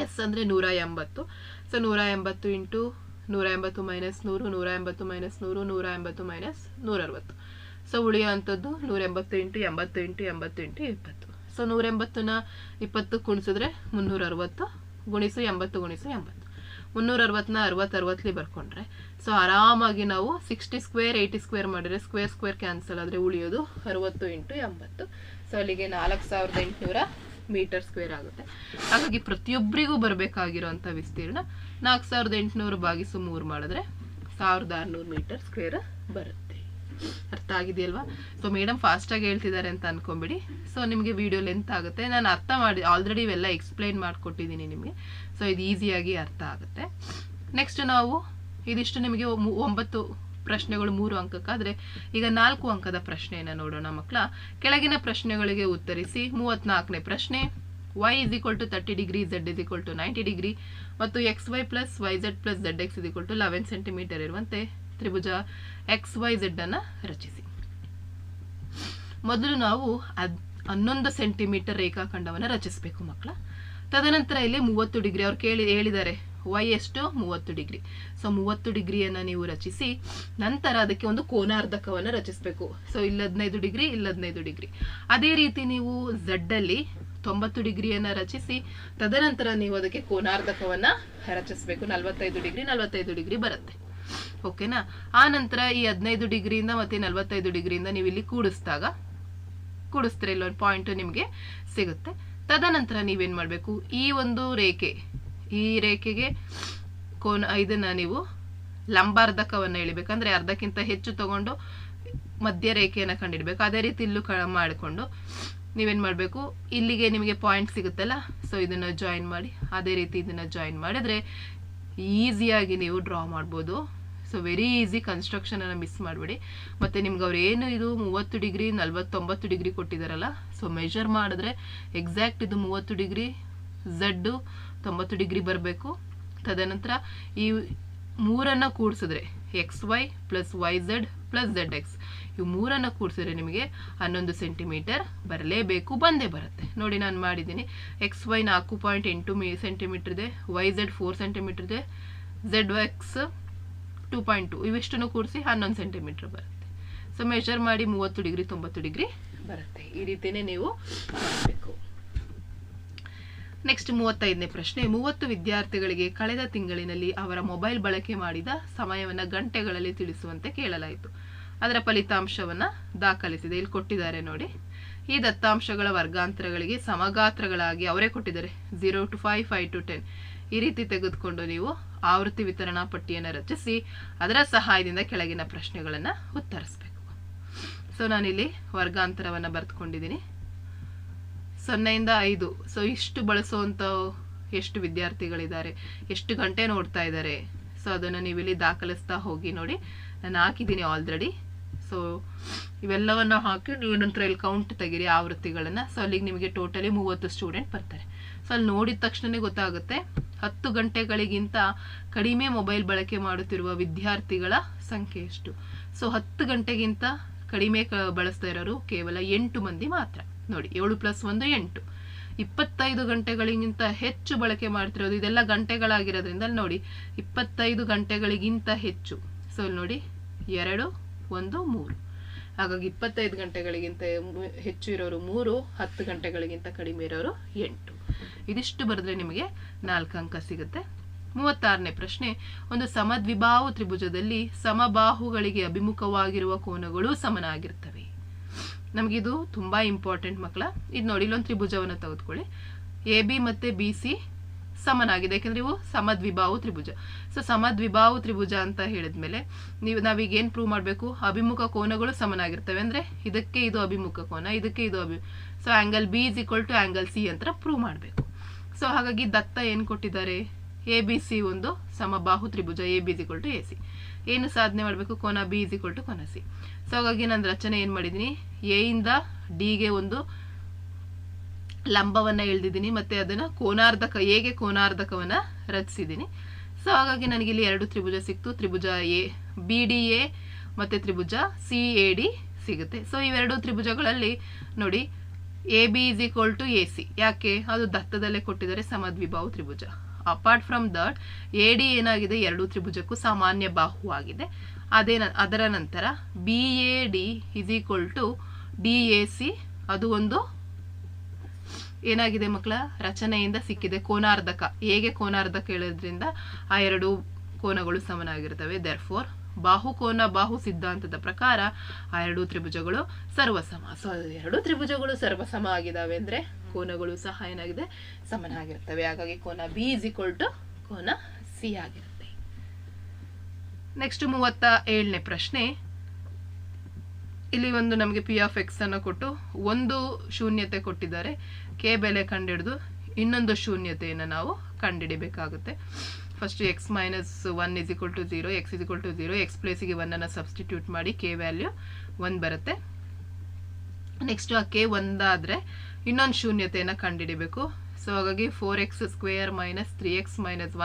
S ಅಂದ್ರೆ 180. So 180 into 180 minus 100, 180 minus 100, 180 minus 160. So ಉಳಿಯುವಂಥದ್ದು 180 ಇಂಟು 80 ಇಂಟು 80 ಇಂಟು 20. ಸೊ 180ನ 20 ಕುಣಿಸಿದ್ರೆ 360 ಗುಣಿಸು 80 ಗುಣಿಸು 80. 360ನ 60 ಬರ್ಕೊಂಡ್ರೆ ಸೊ ಆರಾಮಾಗಿ ನಾವು 60 ಸ್ಕ್ವೇರ್ 80 ಸ್ಕ್ವೇರ್ ಮಾಡಿದ್ರೆ ಸ್ಕ್ವೇರ್ ಕ್ಯಾನ್ಸಲ್ ಆದರೆ ಉಳಿಯೋದು 60 ಇಂಟು 80. ಸೊ ಅಲ್ಲಿಗೆ 4800 ಮೀಟರ್ ಸ್ಕ್ವೇರ್ ಆಗುತ್ತೆ. ಹಾಗಾಗಿ ಪ್ರತಿಯೊಬ್ಬರಿಗೂ ಬರಬೇಕಾಗಿರೋಂಥ ವಿಸ್ತೀರ್ಣ 4800 ಭಾಗಿಸು 3 ಮಾಡಿದ್ರೆ 1600 ಮೀಟರ್ ಸ್ಕ್ವೇರ್ ಬರುತ್ತೆ. ಅರ್ಥ ಆಗಿದೆಯಲ್ವಾ? ಸೊ ಮೇಡಮ್ ಫಾಸ್ಟಾಗಿ ಹೇಳ್ತಿದ್ದಾರೆ ಅಂತ ಅನ್ಕೊಂಬಿಡಿ. ಸೊ ನಿಮಗೆ ವಿಡಿಯೋ ಲೆಂತ್ ಆಗುತ್ತೆ. ನಾನು ಅರ್ಥ ಮಾಡಿ ಆಲ್ರೆಡಿ ಇವೆಲ್ಲ ಎಕ್ಸ್ಪ್ಲೈನ್ ಮಾಡಿಕೊಟ್ಟಿದ್ದೀನಿ ನಿಮಗೆ. ಸೊ ಇದು ಈಸಿಯಾಗಿ ಅರ್ಥ ಆಗುತ್ತೆ. ನೆಕ್ಸ್ಟ್ ನಾವು ಇದಿಷ್ಟು ನಿಮಗೆ 9 ಪ್ರಶ್ನೆಗಳು 3 ಅಂಕಕ್ಕಾದರೆ ಈಗ 4 ಅಂಕದ ಪ್ರಶ್ನೆಯನ್ನು ನೋಡೋಣ ಮಕ್ಕಳ. ಕೆಳಗಿನ ಪ್ರಶ್ನೆಗಳಿಗೆ ಉತ್ತರಿಸಿ. 34ನೇ ಪ್ರಶ್ನೆ, y is equal to 30 degree, z is equal to 90 degree ಮತ್ತು xy plus yz plus zx is equal to 11 centimetre ಇರುವಂತೆ ತ್ರಿಭುಜ XYZ ಅನ್ನು ರಚಿಸಿ. ಮೊದಲು ನಾವು 11 ಸೆಂಟಿಮೀಟರ್ ರೇಖಾಖಂಡವನ್ನು ರಚಿಸಬೇಕು ಮಕ್ಕಳ. ತದನಂತರ ಇಲ್ಲಿ 30 ಡಿಗ್ರಿ ಅವ್ರು ಹೇಳಿದ್ದಾರೆ ವೈ ಎಷ್ಟು 30 ಡಿಗ್ರಿ. ಸೊ 30 ಡಿಗ್ರಿಯನ್ನು ನೀವು ರಚಿಸಿ ನಂತರ ಅದಕ್ಕೆ ಒಂದು ಕೋನಾರ್ಧಕವನ್ನು ರಚಿಸಬೇಕು. ಸೊ ಇಲ್ಲಿ 15 ಡಿಗ್ರಿ, ಇಲ್ಲಿ 15 ಡಿಗ್ರಿ. ಅದೇ ರೀತಿ ನೀವು ಝಡ್ ಅಲ್ಲಿ 90 ಡಿಗ್ರಿಯನ್ನು ರಚಿಸಿ ತದನಂತರ ನೀವು ಅದಕ್ಕೆ ಕೋನಾರ್ಧಕವನ್ನು ರಚಿಸಬೇಕು. 45 ಡಿಗ್ರಿ 45 ಡಿಗ್ರಿ ಬರುತ್ತೆ. ಓಕೆನಾ. ಆ ನಂತರ ಈ 15 ಡಿಗ್ರಿಯಿಂದ ಮತ್ತೆ 45 ಡಿಗ್ರಿಯಿಂದ ನೀವು ಇಲ್ಲಿ ಕೂಡಿಸ್ತೀರ, ಇಲ್ಲೊಂದು ಪಾಯಿಂಟ್ ನಿಮಗೆ ಸಿಗುತ್ತೆ. ತದನಂತರ ನೀವೇನ್ ಮಾಡಬೇಕು, ಈ ಒಂದು ರೇಖೆ, ಈ ರೇಖೆಗೆ ಇದನ್ನ ನೀವು ಲಂಬಾರ್ಧಕವನ್ನು ಎಳಿಬೇಕಂದ್ರೆ ಅರ್ಧಕ್ಕಿಂತ ಹೆಚ್ಚು ತಗೊಂಡು ಮಧ್ಯ ರೇಖೆಯನ್ನು ಕಂಡಿಡ್ಬೇಕು. ಅದೇ ರೀತಿ ಇಲ್ಲೂ ಮಾಡಿಕೊಂಡು ನೀವೇನ್ ಮಾಡಬೇಕು, ಇಲ್ಲಿಗೆ ನಿಮಗೆ ಪಾಯಿಂಟ್ ಸಿಗುತ್ತಲ್ಲ, ಸೊ ಇದನ್ನ ಜಾಯಿನ್ ಮಾಡಿ, ಅದೇ ರೀತಿ ಇದನ್ನ ಜಾಯಿನ್ ಮಾಡಿದ್ರೆ ಈಸಿಯಾಗಿ ನೀವು ಡ್ರಾ ಮಾಡ್ಬೋದು. ಸೊ ವೆರಿ ಈಸಿ, ಕನ್ಸ್ಟ್ರಕ್ಷನ್ ಅನ್ನ ಮಿಸ್ ಮಾಡಬೇಡಿ. ಮತ್ತೆ ನಿಮ್ಗೆ ಅವ್ರು ಏನು ಇದು 30 ಡಿಗ್ರಿ 90 ಡಿಗ್ರಿ ಕೊಟ್ಟಿದಾರಲ್ಲ, ಸೊ ಮೆಜರ್ ಮಾಡಿದ್ರೆ ಎಕ್ಸಾಕ್ಟ್ ಇದು 30 ಡಿಗ್ರಿ, ಝಡ್ 90 ಡಿಗ್ರಿ ಬರಬೇಕು. ತದನಂತರ ಈ ಮೂರನ್ನ ಕೂಡಿಸಿದ್ರೆ XY plus YZ plus ZX, ಇವು ಮೂರನ್ನ ಕೂಡಿಸಿದ್ರೆ ನಿಮಗೆ 11 ಸೆಂಟಿಮೀಟರ್ ಬರಲೇಬೇಕು, ಬಂದೇ ಬರುತ್ತೆ. ನೋಡಿ ನಾನು ಮಾಡಿದ್ದೀನಿ. XY 4.8 ಸೆಂಟಿಮೀಟರ್ ಇದೆ, YZ 4 ಸೆಂಟಿಮೀಟರ್ ಇದೆ, ZX 2.2, ಇವಿಷ್ಟನ್ನು ಕೂಡಿಸಿ 11 ಸೆಂಟಿಮೀಟರ್ ಬರುತ್ತೆ. ಸೊ ಮೆಜರ್ ಮಾಡಿ 30 ಡಿಗ್ರಿ 90 ಡಿಗ್ರಿ ಬರುತ್ತೆ. ಈ ರೀತಿನೇ ನೀವು ಮಾಡಬೇಕು. ನೆಕ್ಸ್ಟ್ 35ನೇ ಪ್ರಶ್ನೆ. 30 ವಿದ್ಯಾರ್ಥಿಗಳಿಗೆ ಕಳೆದ ತಿಂಗಳಿನಲ್ಲಿ ಅವರ ಮೊಬೈಲ್ ಬಳಕೆ ಮಾಡಿದ ಸಮಯವನ್ನ ಗಂಟೆಗಳಲ್ಲಿ ತಿಳಿಸುವಂತೆ ಕೇಳಲಾಯಿತು. ಅದರ ಫಲಿತಾಂಶವನ್ನ ದಾಖಲಿಸಿದೆ. ಇಲ್ಲಿ ಕೊಟ್ಟಿದ್ದಾರೆ ನೋಡಿ. ಈ ದತ್ತಾಂಶಗಳ ವರ್ಗಾಂತರಗಳಿಗೆ ಸಮಗಾತ್ರಗಳಾಗಿ ಅವರೇ ಕೊಟ್ಟಿದ್ದಾರೆ. 0 to 5, 5 to 10 ಈ ರೀತಿ ತೆಗೆದುಕೊಂಡು ನೀವು ಆವೃತ್ತಿ ವಿತರಣಾ ಪಟ್ಟಿಯನ್ನು ರಚಿಸಿ ಅದರ ಸಹಾಯದಿಂದ ಕೆಳಗಿನ ಪ್ರಶ್ನೆಗಳನ್ನ ಉತ್ತರಿಸಬೇಕು. ಸೊ ನಾನಿಲ್ಲಿ ವರ್ಗಾಂತರವನ್ನ ಬರೆದುಕೊಂಡಿದ್ದೀನಿ. 0 ಇಂದ 5. ಸೊ ಇಷ್ಟು ಬಳಸುವಂತ ಎಷ್ಟು ವಿದ್ಯಾರ್ಥಿಗಳಿದ್ದಾರೆ, ಎಷ್ಟು ಗಂಟೆ ನೋಡ್ತಾ ಇದ್ದಾರೆ, ಸೊ ಅದನ್ನು ನೀವು ಇಲ್ಲಿ ದಾಖಲಿಸ್ತಾ ಹೋಗಿ. ನೋಡಿ ನಾನು ಹಾಕಿದ್ದೀನಿ ಆಲ್ರೆಡಿ. ಸೊ ಇವೆಲ್ಲವನ್ನ ಹಾಕಿ ನೀವು ನಂತರ ಇಲ್ಲಿ ಕೌಂಟ್ ತೆಗೀರಿ ಆವೃತ್ತಿಗಳನ್ನ. ಸೊ ಅಲ್ಲಿಗೆ ನಿಮಗೆ ಟೋಟಲಿ 30 ಸ್ಟೂಡೆಂಟ್ ಬರ್ತಾರೆ. ಸೊ ಅಲ್ಲಿ ನೋಡಿದ ತಕ್ಷಣನೇ ಗೊತ್ತಾಗುತ್ತೆ 10 ಗಂಟೆಗಳಿಗಿಂತ ಕಡಿಮೆ ಮೊಬೈಲ್ ಬಳಕೆ ಮಾಡುತ್ತಿರುವ ವಿದ್ಯಾರ್ಥಿಗಳ ಸಂಖ್ಯೆ ಎಷ್ಟು. ಸೊ 10 ಗಂಟೆಗಿಂತ ಕಡಿಮೆ ಬಳಸ್ತಾ ಇರೋರು ಕೇವಲ 8 ಮಂದಿ ಮಾತ್ರ. ನೋಡಿ 7 + 1 8. 25 ಗಂಟೆಗಳಿಗಿಂತ ಹೆಚ್ಚು ಬಳಕೆ ಮಾಡ್ತಿರೋದು, ಇದೆಲ್ಲ ಗಂಟೆಗಳಾಗಿರೋದ್ರಿಂದ ನೋಡಿ 25 ಗಂಟೆಗಳಿಗಿಂತ ಹೆಚ್ಚು. ಸೊ ನೋಡಿ 2 1 3. ಹಾಗಾಗಿ 25 ಗಂಟೆಗಳಿಗಿಂತ ಹೆಚ್ಚು ಇರೋರು 3, 10 ಗಂಟೆಗಳಿಗಿಂತ ಕಡಿಮೆ ಇರೋರು 8. ಇದಿಷ್ಟು ಬರೆದ್ರೆ ನಿಮಗೆ 4 ಅಂಕ ಸಿಗುತ್ತೆ. 36ನೇ ಪ್ರಶ್ನೆ. ಒಂದು ಸಮದ್ವಿಬಾಹು ತ್ರಿಭುಜದಲ್ಲಿ ಸಮಬಾಹುಗಳಿಗೆ ಅಭಿಮುಖವಾಗಿರುವ ಕೋನಗಳು ಸಮನಾಗಿರ್ತವೆ. ನಮಗಿದು ತುಂಬಾ ಇಂಪಾರ್ಟೆಂಟ್ ಮಕ್ಕಳ. ಇದು ನೋಡಿ, ಇಲ್ಲೊಂದು ತ್ರಿಭುಜವನ್ನು ತೆಗೆದುಕೊಳ್ಳಿ. AB ಮತ್ತೆ BC ಸಮನಾಗಿದೆ, ಯಾಕಂದ್ರೆ ಇವು ಸಮದ್ವಿಬಾಹು ತ್ರಿಭುಜ. ಸೊ ಸಮದ್ವಿಬಾಹು ತ್ರಿಭುಜ ಅಂತ ಹೇಳಿದ್ಮೇಲೆ ನಾವೀಗ ಏನ್ ಪ್ರೂವ್ ಮಾಡಬೇಕು, ಅಭಿಮುಖ ಕೋನಗಳು ಸಮನಾಗಿರ್ತವೆ. ಅಂದ್ರೆ ಇದಕ್ಕೆ ಇದು ಅಭಿಮುಖ ಕೋನ, ಇದಕ್ಕೆ ಇದು so angle B = angle C ಅಂತ ಪ್ರೂವ್ ಮಾಡಬೇಕು. ಸೊ ಹಾಗಾಗಿ ದತ್ತ ಏನ್ ಕೊಟ್ಟಿದ್ದಾರೆ, ABC ಒಂದು ಸಮಬಾಹು ತ್ರಿಭುಜ, AB = AC. ಏನು ಸಾಧನೆ ಮಾಡಬೇಕು, ಕೋನ B = ಕೋನ C. ಸೊ ಹಾಗಾಗಿ ನಾನು ರಚನೆ ಏನ್ ಮಾಡಿದೀನಿ, A ಇಂದ D ಗೆ ಒಂದು ಲಂಬವನ್ನ ಎಳೆದಿದ್ದೀನಿ, ಮತ್ತೆ ಅದನ್ನ ಕೋನಾರ್ಧಕ, ಹೇಗೆ ಕೋನಾರ್ಧಕವನ್ನ ರಚಿಸಿದ್ದೀನಿ. ಸೊ ಹಾಗಾಗಿ ನನಗೆ ಇಲ್ಲಿ 2 ತ್ರಿಭುಜ ಸಿಕ್ತು. ತ್ರಿಭುಜ BDA ಮತ್ತೆ ತ್ರಿಭುಜ CAD ಸಿಗುತ್ತೆ. ಸೊ ಇವೆರಡು ತ್ರಿಭುಜಗಳಲ್ಲಿ ನೋಡಿ AB = AC. ಯಾಕೆ, ಅದು ದತ್ತದಲ್ಲೇ ಕೊಟ್ಟಿದ್ದಾರೆ, ಸಮದ್ವಿಬಾಹು ತ್ರಿಭುಜ. ಅಪಾರ್ಟ್ ಫ್ರಮ್ ದಟ್ AD ಏನಾಗಿದೆ, 2 ತ್ರಿಭುಜಕ್ಕೂ ಸಾಮಾನ್ಯ ಬಾಹು ಆಗಿದೆ. ಅದರ ನಂತರ BAD = DAC, ಅದು ಒಂದು ಏನಾಗಿದೆ ಮಕ್ಕಳ, ರಚನೆಯಿಂದ ಸಿಕ್ಕಿದೆ, ಕೋನಾರ್ಧಕ. ಹೇಗೆ ಕೋನಾರ್ಧಕ ಹೇಳೋದ್ರಿಂದ ಆ 2 ಕೋನಗಳು ಸಮನಾಗಿರ್ತವೆ. ದೇರ್ಫೋರ್ ಬಾಹುಕೋನ ಬಾಹು ಸಿದ್ಧಾಂತದ ಪ್ರಕಾರ ಆ 2 ತ್ರಿಭುಜಗಳು ಸರ್ವಸಮ. ಸೊ 2 ತ್ರಿಭುಜಗಳು ಸರ್ವಸಮ ಆಗಿದಾವೆ ಅಂದ್ರೆ ಕೋನಗಳು ಸಹ ಏನಾಗಿದೆ, ಸಮನಾಗಿರ್ತವೆ. ಹಾಗಾಗಿ ಕೋನ B = ಕೋನ C ಆಗಿರುತ್ತೆ. ನೆಕ್ಸ್ಟ್ 37ನೇ ಪ್ರಶ್ನೆ. ಇಲ್ಲಿ ಒಂದು ನಮಗೆ P(x) ಅನ್ನು ಕೊಟ್ಟು ಒಂದು ಶೂನ್ಯತೆ ಕೊಟ್ಟಿದ್ದಾರೆ. K ಬೆಲೆ ಕಂಡಿಡಿದು ಇನ್ನೊಂದು ಶೂನ್ಯತೆಯನ್ನು ನಾವು ಕಂಡುಹಿಡಿಬೇಕಾಗುತ್ತೆ. ಫಸ್ಟ್ x - 1 = 0, x = 0, x ಪ್ಲೇಸಿಗೆ 1 ಅನ್ನು ಸಬ್ಸ್ಟಿಟ್ಯೂಟ್ ಮಾಡಿ K ವ್ಯಾಲ್ಯೂ 1 ಬರುತ್ತೆ. ನೆಕ್ಸ್ಟ್ ಆ K 1 ಆದ್ರೆ ಇನ್ನೊಂದು ಶೂನ್ಯತೆಯನ್ನು ಕಂಡುಹಿಡಿಬೇಕು. ಸೊ ಹಾಗಾಗಿ 4x² - 3x - 1 =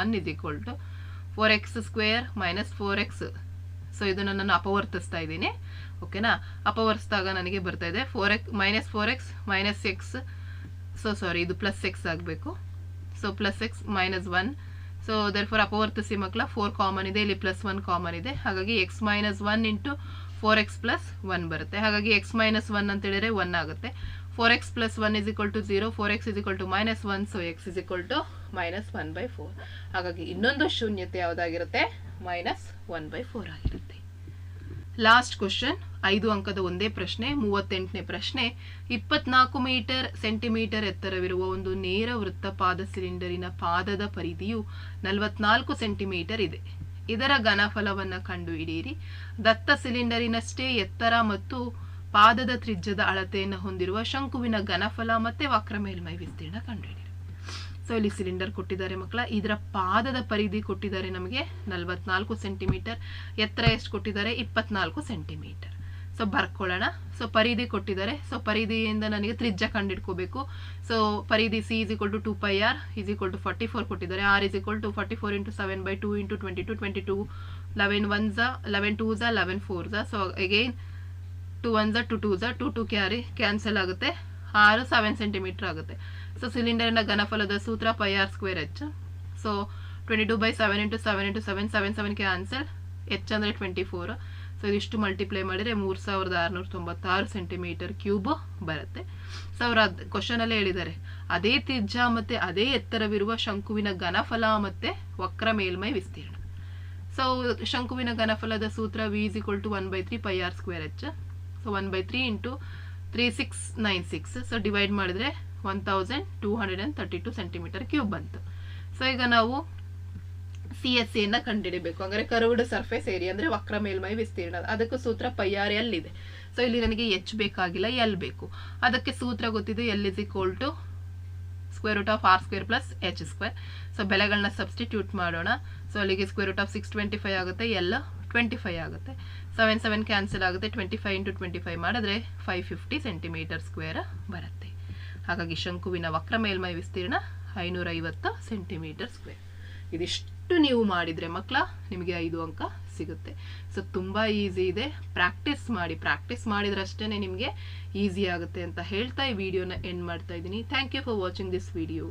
4x² - 4x. So ಇದನ್ನು ನಾನು ಅಪವರ್ತಿಸ್ತಾ ಇದ್ದೀನಿ. ಓಕೆನಾ, ಅಪವರ್ತಿಸಿದಾಗ ನನಗೆ ಬರ್ತಾ ಇದೆ 4x - x. ಸೊ ಸಾರಿ, ಇದು +x ಆಗಬೇಕು. ಸೊ +x - 1 ಸೊ ದೇರ್ಫೋರ್ ಅಪವರ್ತಿಸಿ ಮಕ್ಕಳ 4 ಕಾಮನ್ ಇದೆ, ಇಲ್ಲಿ +1 ಕಾಮನ್ ಇದೆ. ಹಾಗಾಗಿ x - 1 ಇಂಟು 4x + 1 ಬರುತ್ತೆ. ಹಾಗಾಗಿ x - 1 ಅಂತ ಹೇಳಿದ್ರೆ 1 ಆಗುತ್ತೆ. 4x + 1 = 0, 4x -1, so x -1/4. ಹಾಗಾಗಿ ಇನ್ನೊಂದು ಶೂನ್ಯತೆ ಯಾವುದಾಗಿರುತ್ತೆ? -1/4 ಆಗಿರುತ್ತೆ. ಲಾಸ್ಟ್ ಕ್ವಶನ್, 5 ಅಂಕದ ಒಂದೇ ಪ್ರಶ್ನೆ, 38ನೇ ಪ್ರಶ್ನೆ. 24 ಸೆಂಟಿಮೀಟರ್ ಎತ್ತರವಿರುವ ಒಂದು ನೇರ ವೃತ್ತ ಪಾದ ಸಿಲಿಂಡರಿನ ಪಾದದ ಪರಿಧಿಯು 44 ಸೆಂಟಿಮೀಟರ್ ಇದೆ. ಇದರ ಘನಫಲವನ್ನು ಕಂಡುಹಿಡಿಯಿರಿ. ದತ್ತ ಸಿಲಿಂಡರಿನಷ್ಟೇ ಎತ್ತರ ಮತ್ತು ಪಾದದ ತ್ರಿಜ್ಯದ ಅಳತೆಯನ್ನು ಹೊಂದಿರುವ ಶಂಕುವಿನ ಘನಫಲ ಮತ್ತೆ ವಕ್ರ ಮೇಲ್ಮೈ ವಿಸ್ತೀರ್ಣ ಕಂಡುಹಿಡಿಯಿರಿ. ಸೊ ಇಲ್ಲಿ ಸಿಲಿಂಡರ್ ಕೊಟ್ಟಿದ್ದಾರೆ ಮಕ್ಕಳ, ಇದರ ಪಾದದ ಪರಿಧಿ ಕೊಟ್ಟಿದ್ದಾರೆ ನಮಗೆ 44 ಸೆಂಟಿಮೀಟರ್, ಎತ್ತರ ಎಷ್ಟು ಕೊಟ್ಟಿದ್ದಾರೆ? 24 ಸೆಂಟಿಮೀಟರ್. ಸೊ ಬರ್ಕೊಳ್ಳೋಣ. ಸೊ ಪರಿಧಿ ಕೊಟ್ಟಿದ್ದಾರೆ. ಸೊ ಪರಿಧಿಯಿಂದ ನನಗೆ ತ್ರಿಜ್ಯ ಕಂಡುಹಿಡ್ಕೋಬೇಕು. ಸೊ ಪರಿಧಿ C = 2πr = 44 ಕೊಟ್ಟಿದ್ದಾರೆ. r = 44 × 7/2 × 22, 22 11 1s 11 2s 11 4s. So again 2 1s 2 2s 2 2 cancel ಆಗುತ್ತೆ. r 7 ಸೆಂಟಿಮೀಟರ್ ಆಗುತ್ತೆ. ಸೊ ಸಿಲಿಂಡರ್ನ ಘನಫಲದ ಸೂತ್ರ πr²h. ಸೊ 22/7 × 7 × 7 7 7 ಕ್ಯಾನ್ಸಲ್, h ಅಂದರೆ 24. ಸೊ ಇದಿಷ್ಟು ಮಲ್ಟಿಪ್ಲೈ ಮಾಡಿದರೆ 3696 ಸೆಂಟಿಮೀಟರ್ ಕ್ಯೂಬ್ ಬರುತ್ತೆ. ಸೊ ಅವರ ಕ್ವಶನ್ ಅಲ್ಲೇ ಹೇಳಿದ್ದಾರೆ, ಅದೇ ತ್ರಿಜ್ಯ ಮತ್ತೆ ಅದೇ ಎತ್ತರವಿರುವ ಶಂಕುವಿನ ಘನಫಲ ಮತ್ತೆ ವಕ್ರ ಮೇಲ್ಮೈ ವಿಸ್ತೀರ್ಣ. ಸೊ ಶಂಕುವಿನ ಘನಫಲದ ಸೂತ್ರ v = 1/3 πr²h. So 1/3 × 3696. So divide ಮಾಡಿದರೆ 1232 ಸೆಂಟಿಮೀಟರ್ ಕ್ಯೂಬ್ ಬಂತು. ಸೊ ಈಗ ನಾವು CSA ನ ಕಂಡುಹಿಡಿಬೇಕು. ಅಂದರೆ ಕರ್ವ್ಡ್ ಸರ್ಫೇಸ್ ಏರಿಯಾ ಅಂದರೆ ವಕ್ರ ಮೇಲ್ಮೈ ವಿಸ್ತೀರ್ಣ. ಅದಕ್ಕೆ ಸೂತ್ರ πr/l ಇದೆ. ಸೊ ಇಲ್ಲಿ ನನಗೆ h ಬೇಕಾಗಿಲ್ಲ, l ಬೇಕು. ಅದಕ್ಕೆ ಸೂತ್ರ ಗೊತ್ತಿದೆ, l = √r² + h². ಸೊ ಬೆಲೆಗಳನ್ನ ಸಬ್ಸ್ಟಿಟ್ಯೂಟ್ ಮಾಡೋಣ. ಸೊ ಅಲ್ಲಿಗೆ √625 ಆಗುತ್ತೆ, l 25 ಆಗುತ್ತೆ. 7 7 ಕ್ಯಾನ್ಸಲ್ ಆಗುತ್ತೆ. 25 × 25 ಮಾಡಿದ್ರೆ 550 ಸೆಂಟಿಮೀಟರ್ ಸ್ಕ್ವೇರ್ ಬರುತ್ತೆ. ಹಾಗಾಗಿ ಶಂಕುವಿನ ವಕ್ರ ಮೇಲ್ಮೈ ವಿಸ್ತೀರ್ಣ 550 ಸೆಂಟಿಮೀಟರ್ ಸ್ಕ್ವೇರ್. ಇದಿಷ್ಟು ನೀವು ಮಾಡಿದರೆ ಮಕ್ಕಳ ನಿಮಗೆ 5 ಅಂಕ ಸಿಗುತ್ತೆ. ಸೊ ತುಂಬ ಈಸಿ ಇದೆ, ಪ್ರಾಕ್ಟೀಸ್ ಮಾಡಿ. ಪ್ರಾಕ್ಟೀಸ್ ಮಾಡಿದ್ರಷ್ಟೇ ನಿಮಗೆ ಈಸಿ ಆಗುತ್ತೆ ಅಂತ ಹೇಳ್ತಾ ಈ ವಿಡಿಯೋನ ಎಂಡ್ ಮಾಡ್ತಾ ಇದ್ದೀನಿ. Thank you for watching this video.